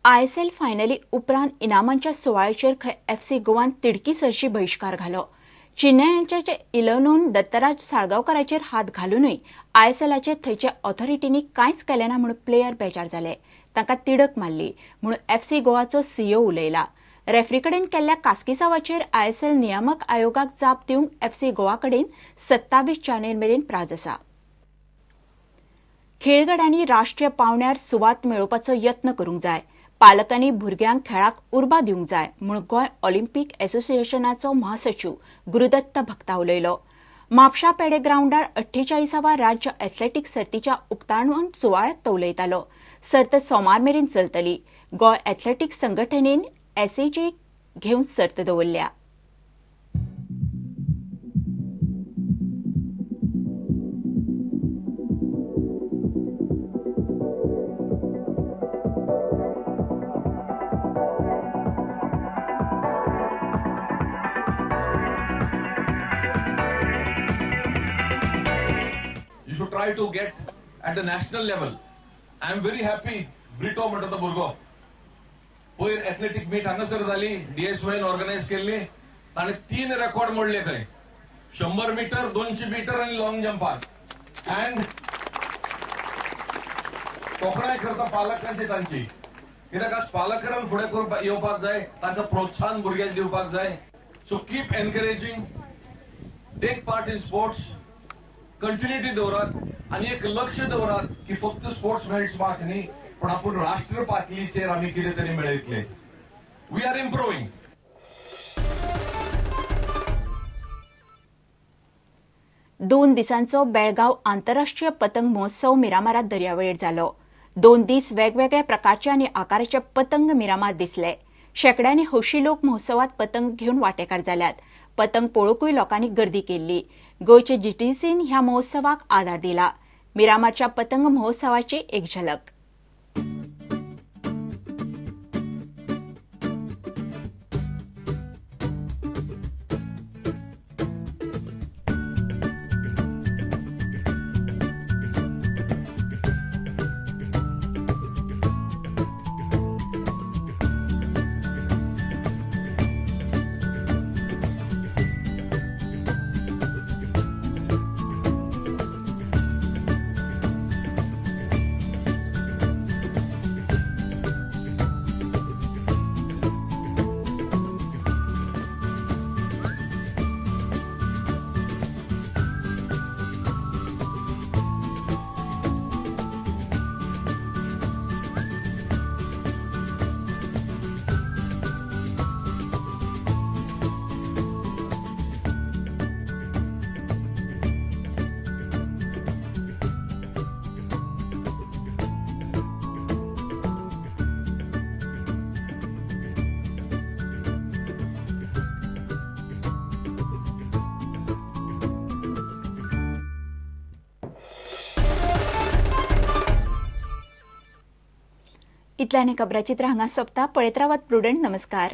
ISL finally उपरांत इनामांच्या सुवाळ्याचेर FC गोवान तिडकी सरशी बहिष्कार घालो. चेन्नईच्या 11 दत्तराज साळगांवकाराचेर हात घालूनय ISLचे थंयच्या ऑथॉरिटींनी कांयच केलें ना म्हूण प्लेयर बेजार जाले. तांकां तिडक मारली म्हूण FC गोवाचो CEO उलयला. रेफ्री कडेन केल्ल्या कास्किसावाचेर ISL नियामक आयोगाक जाप दिवंक FC गोवा कडेन 27 जानेर मेरेन प्राझ आसा. खेळगड्यांनी राष्ट्रीय पावंड्यार सुवात मेळोवपाचो यत्न करूंक जाय. पालकांनी भुरग्यांक खेळाक उर्बा दिवंक जाय म्हूण गोंय ऑलिंपीक असोसिएशनाचो महासचिव गुरुदत्त भक्ता उलयलो. म्हापशा पेडे ग्राउंडार 48वा राज्य एथलेटिक्स सर्तीच्या उक्तावण सुवाळ्यात तो उलयतालो. सर्त सोमार मेरेन चलतली. गोंय एथलेटिक्स संघटनेन SAG घेवन सर्त दवरल्या. You should try to get at the national level. I am very happy. Brito म्हणतो तो भुरगो पयर एथलेटिक मीट हांगासर जाली DSY ऑर्गनायज केल्ली ताणें 3 रेकॉर्ड मोडले थंय 100 मीटर 200 मीटर आनी लॉंग जंपार अँड तोखणाय करता पालकांची तांची कित्याक आज पालकांक फुडें करपाक येवपाक जाय तांकां प्रोत्साहन भुरग्यांक दिवपाक जाय. So keep encouraging take part in sports continuity दवरात आणि एक लक्ष दवरात की फक्त स्पोर्ट्स मेरिट्स मार्क न्ही पण आपण राष्ट्र पातळीचेर आमी कितें तरी मेळयतले. We R improving. 2 दिसांचो बेळगाव आंतरराष्ट्रीय पतंग महोत्सव मिरामारात दर्यावेळेर जालो. 2 दीस वेगवेगळ्या प्रकारचे आनी आकाराचे पतंग मिरामार दिसले. शेकड्यांनी हौशी लोक महोत्सवात पतंग घेवन वांटेकार जाल्यात. पतंग पळोवंकूय लोकांनी गर्दी केल्ली. गोंयचे GTCन ह्या महोत्सवाक आदार दिला. मिरामारच्या पतंग महोत्सवाची एक झलक. इतल्यान खबराचित्र हांगा सोंपता. पळयत रावात प्रुडंट. नमस्कार.